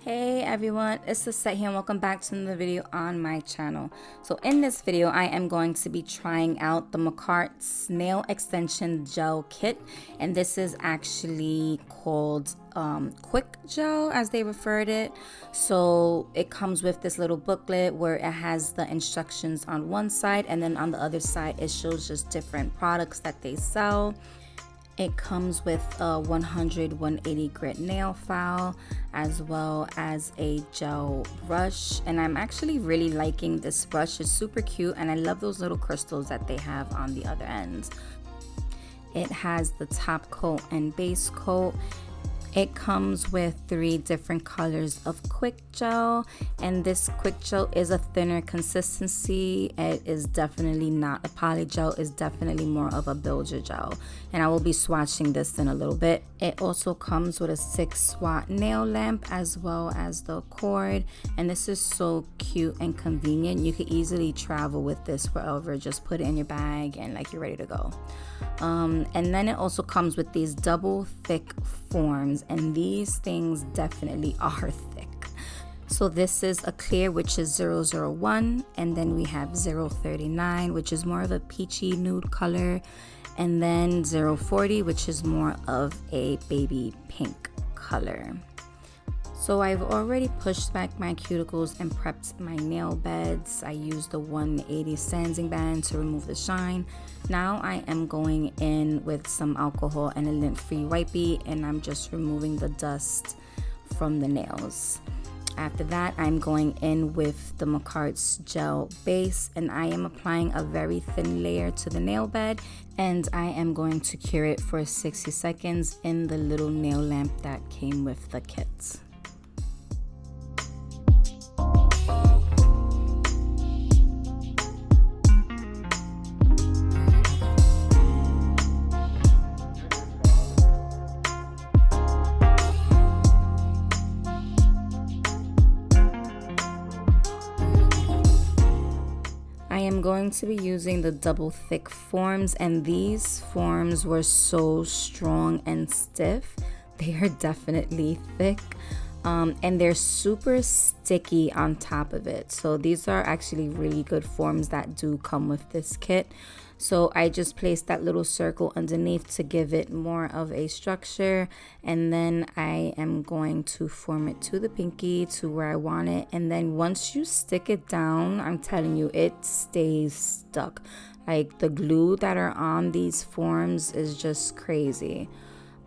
Hey everyone, it's Lissette here and welcome back to another video on my channel. So in this video, I am going to be trying out the MAKARTT Nail Extension Gel Kit, and this is actually called QuikGel as they referred it. So it comes with this little booklet where it has the instructions on one side, and then on the other side it shows just different products that they sell. It comes with a 180 grit nail file as well as a gel brush, and I'm actually really liking this brush. It's super cute and I love those little crystals that they have on the other ends. It has the top coat and base coat. It comes with 3 different colors of QuikGel, and this QuikGel is a thinner consistency. It is definitely not a poly gel, it's definitely more of a builder gel, and I will be swatching this in a little bit. It also comes with a 6-watt nail lamp as well as the cord, and this is so cute and convenient. You could easily travel with this wherever, just put it in your bag and like you're ready to go. And then it also comes with these double thick forms, and these things definitely are thick. So this is a clear, which is 001, and then we have 039, which is more of a peachy nude color, and then 040, which is more of a baby pink color. So I've already pushed back my cuticles and prepped my nail beds. I used the 180 sanding band to remove the shine. Now I am going in with some alcohol and a lint-free wipey, and I'm just removing the dust from the nails. After that, I'm going in with the MAKARTT's gel base, and I am applying a very thin layer to the nail bed, and I am going to cure it for 60 seconds in the little nail lamp that came with the kit. I am going to be using the double thick forms, and these forms were so strong and stiff. They are definitely thick, and they're super sticky on top of it. So these are actually really good forms that do come with this kit. So I just placed that little circle underneath to give it more of a structure, and then I am going to form it to the pinky to where I want it. And then once you stick it down, I'm telling you, it stays stuck. Like the glue that are on these forms is just crazy.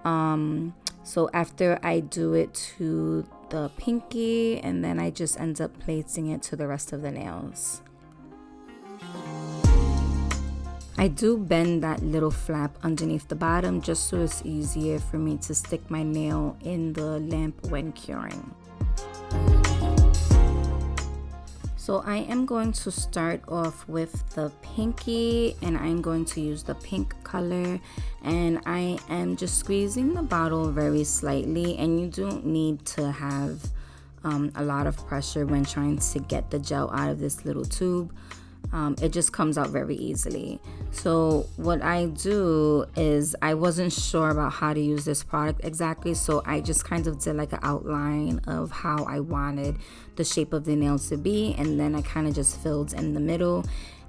So after I do it to the pinky, and then I just end up placing it to the rest of the nails. I do bend that little flap underneath the bottom just so it's easier for me to stick my nail in the lamp when curing. So I am going to start off with the pinky, and I'm going to use the pink color, and I am just squeezing the bottle very slightly, and you don't need to have a lot of pressure when trying to get the gel out of this little tube. It just comes out very easily. So what I do is, I wasn't sure about how to use this product exactly, so I just kind of did like an outline of how I wanted the shape of the nail to be, and then I kind of just filled in the middle.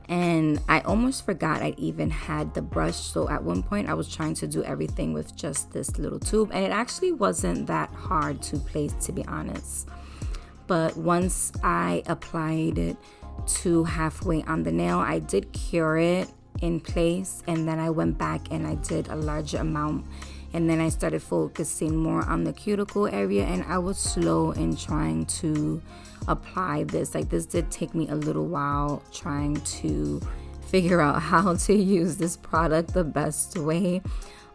And I almost forgot I even had the brush, so at one point I was trying to do everything with just this little tube, and it actually wasn't that hard to place, to be honest. But once I applied it to halfway on the nail, I did cure it in place, and then I went back and I did a larger amount, and then I started focusing more on the cuticle area, and I was slow in trying to apply this. Like, this did take me a little while trying to figure out how to use this product the best way.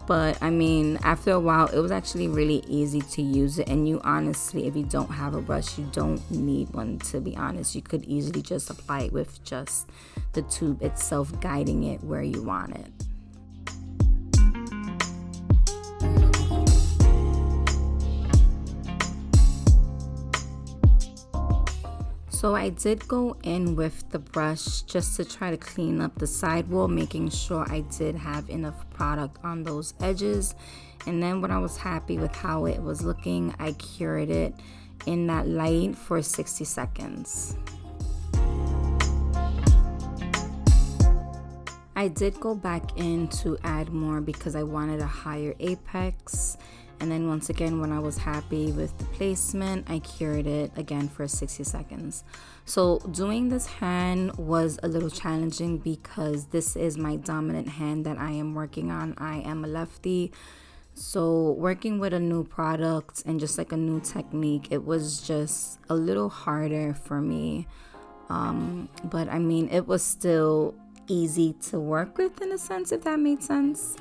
But I mean, after a while, it was actually really easy to use it. And you honestly, if you don't have a brush, you don't need one, to be honest. You could easily just apply it with just the tube itself, guiding it where you want it. So I did go in with the brush just to try to clean up the sidewall, making sure I did have enough product on those edges. And then when I was happy with how it was looking, I cured it in that light for 60 seconds. I did go back in to add more because I wanted a higher apex. And then once again, when I was happy with the placement, I cured it again for 60 seconds. So doing this hand was a little challenging because this is my dominant hand that I am working on. I am a lefty. So working with a new product and just like a new technique, it was just a little harder for me. But I mean, it was still easy to work with in a sense, if that made sense.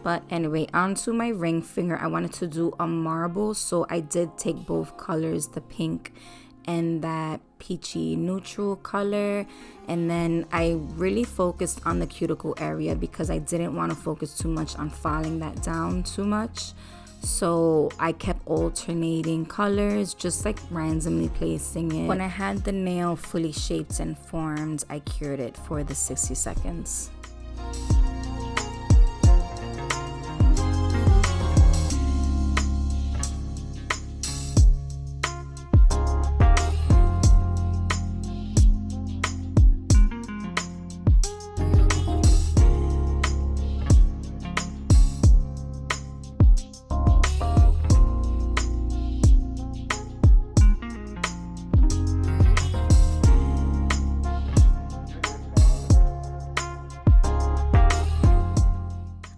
But anyway, onto my ring finger. I wanted to do a marble, so I did take both colors, the pink and that peachy neutral color, and then I really focused on the cuticle area because I didn't want to focus too much on filing that down too much. So I kept alternating colors, just like randomly placing it. When I had the nail fully shaped and formed, I cured it for the 60 seconds.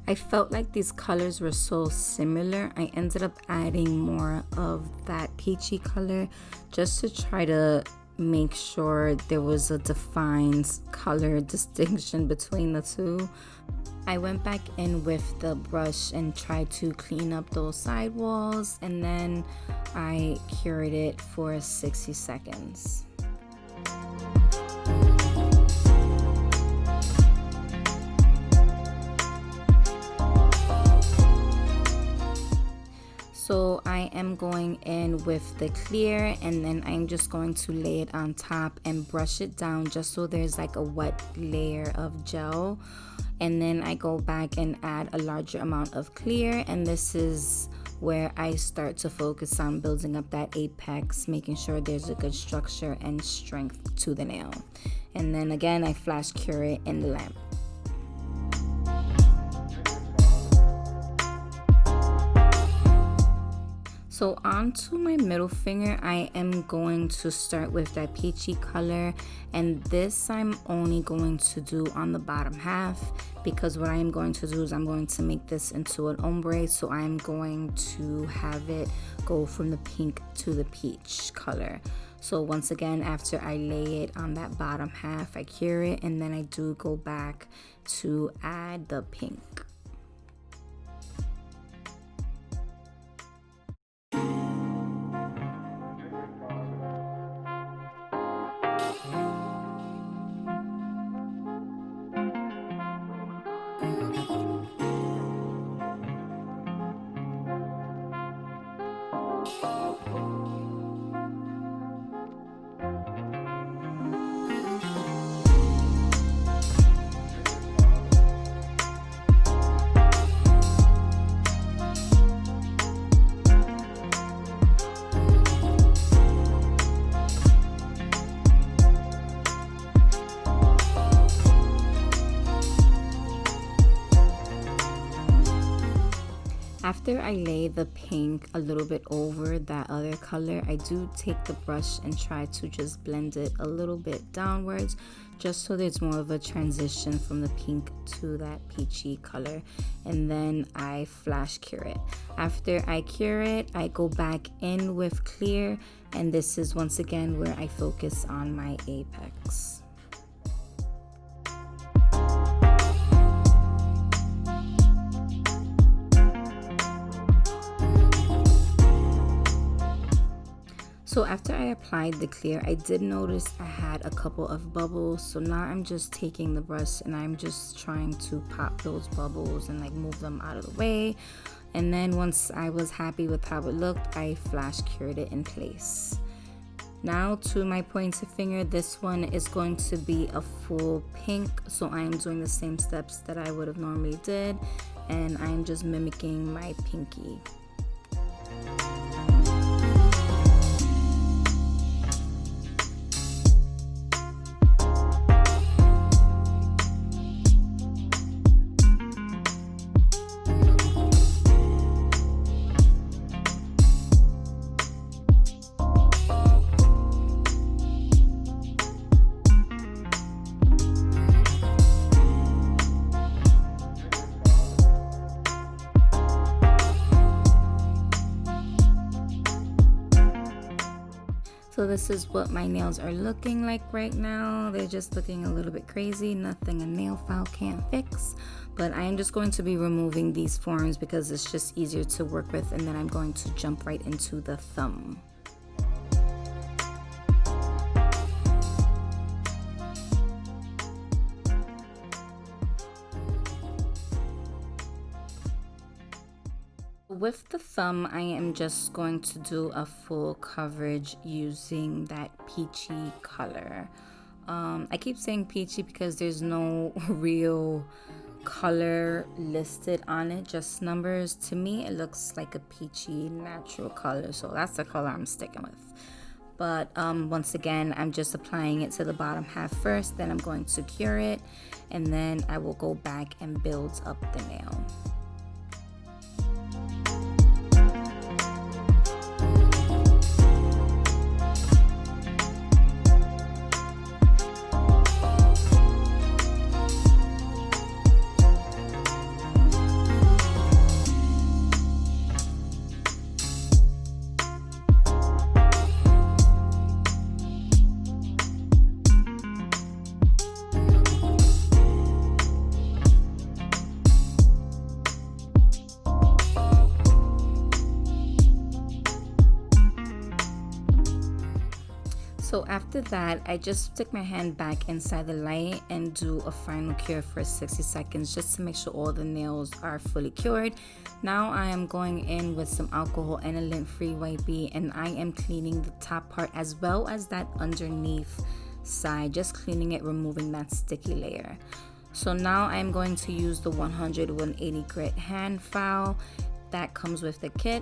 I felt like these colors were so similar. I ended up adding more of that peachy color just to try to make sure there was a defined color distinction between the two. I went back in with the brush and tried to clean up those sidewalls, and then I cured it for 60 seconds. So I am going in with the clear, and then I'm just going to lay it on top and brush it down just so there's like a wet layer of gel. And then I go back and add a larger amount of clear, and this is where I start to focus on building up that apex, making sure there's a good structure and strength to the nail. And then again, I flash cure it in the lamp. So onto my middle finger, I am going to start with that peachy color, and this I'm only going to do on the bottom half because what I am going to do is I'm going to make this into an ombre. So I'm going to have it go from the pink to the peach color. So once again, after I lay it on that bottom half, I cure it, and then I do go back to add the pink. After I lay the pink a little bit over that other color, I do take the brush and try to just blend it a little bit downwards, just so there's more of a transition from the pink to that peachy color. And then I flash cure it. After I cure it, I go back in with clear, and this is once again where I focus on my apex. So after I applied the clear, I did notice I had a couple of bubbles. So now I'm just taking the brush and I'm just trying to pop those bubbles and like move them out of the way. And then once I was happy with how it looked, I flash cured it in place. Now to my pointy finger, this one is going to be a full pink. So I'm doing the same steps that I would have normally did, and I'm just mimicking my pinky. So this is what my nails are looking like right now. They're just looking a little bit crazy, nothing a nail file can't fix. But I am just going to be removing these forms because it's just easier to work with, and then I'm going to jump right into the thumb. With the thumb, I am just going to do a full coverage using that peachy color. I keep saying peachy because there's no real color listed on it, just numbers. To me, it looks like a peachy natural color, so that's the color I'm sticking with. But once again, I'm just applying it to the bottom half first, then I'm going to cure it, and then I will go back and build up the nail. So after that, I just stick my hand back inside the light and do a final cure for 60 seconds just to make sure all the nails are fully cured. Now I am going in with some alcohol and a lint-free wipey, and I am cleaning the top part as well as that underneath side, just cleaning it, removing that sticky layer. So now I'm going to use the 100-180 grit hand file that comes with the kit,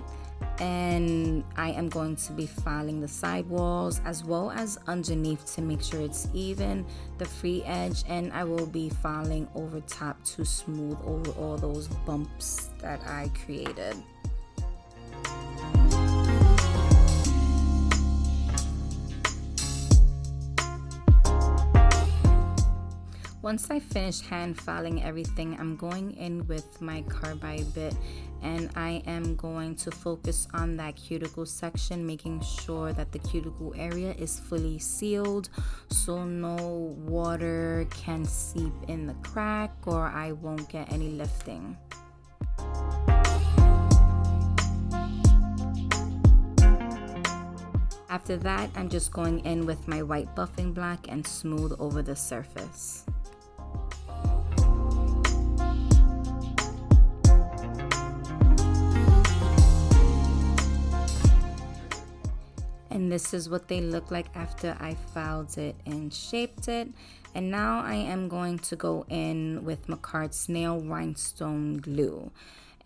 and I am going to be filing the side walls as well as underneath to make sure it's even, the free edge, and I will be filing over top to smooth over all those bumps that I created. Once I finish hand filing everything, I'm going in with my carbide bit, and I am going to focus on that cuticle section, making sure that the cuticle area is fully sealed so no water can seep in the crack or I won't get any lifting. After that, I'm just going in with my white buffing black and smooth over the surface. And this is what they look like after I filed it and shaped it. And now I am going to go in with MAKARTT's Nail Rhinestone glue.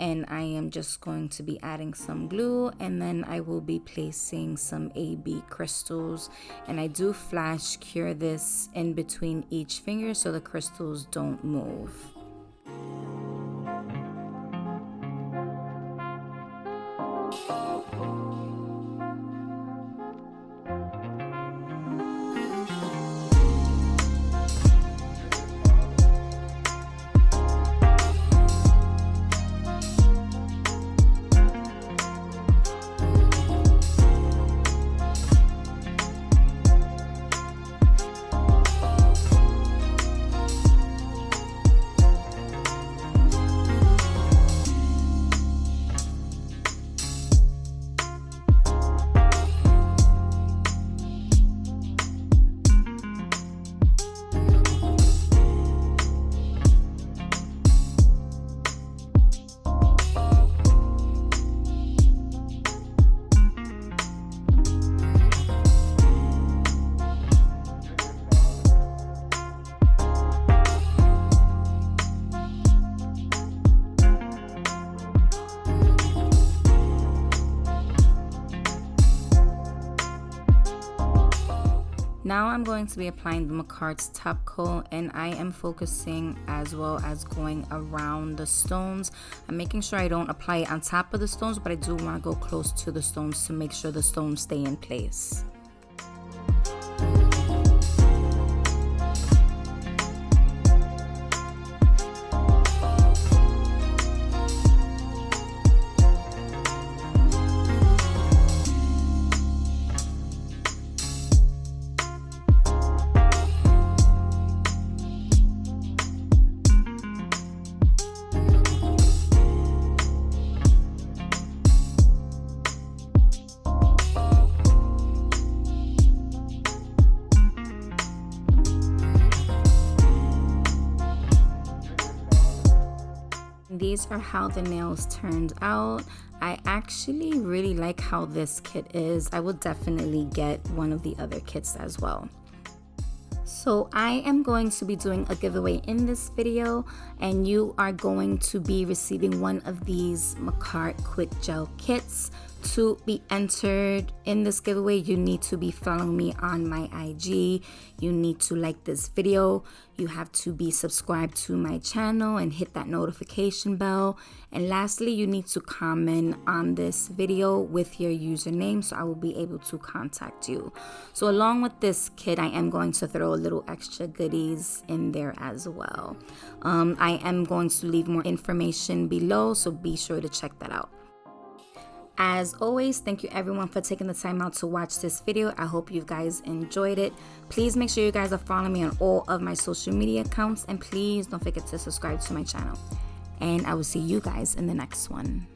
And I am just going to be adding some glue, and then I will be placing some AB crystals. And I do flash cure this in between each finger so the crystals don't move. Now I'm going to be applying the MAKARTT's top coat, and I am focusing as well as going around the stones. I'm making sure I don't apply it on top of the stones, but I do want to go close to the stones to make sure the stones stay in place. these are how the nails turned out. I actually really like how this kit is. I will definitely get one of the other kits as well. So I am going to be doing a giveaway in this video, and you are going to be receiving one of these MAKARTT QikGel kits. To be entered in this giveaway, you need to be following me on my IG. You need to like this video. You have to be subscribed to my channel and hit that notification bell. And lastly, you need to comment on this video with your username so I will be able to contact you. So along with this kit, I am going to throw a little extra goodies in there as well. I am going to leave more information below, so be sure to check that out. As always, thank you everyone for taking the time out to watch this video. I hope you guys enjoyed it. Please make sure you guys are following me on all of my social media accounts, and please don't forget to subscribe to my channel. And I will see you guys in the next one.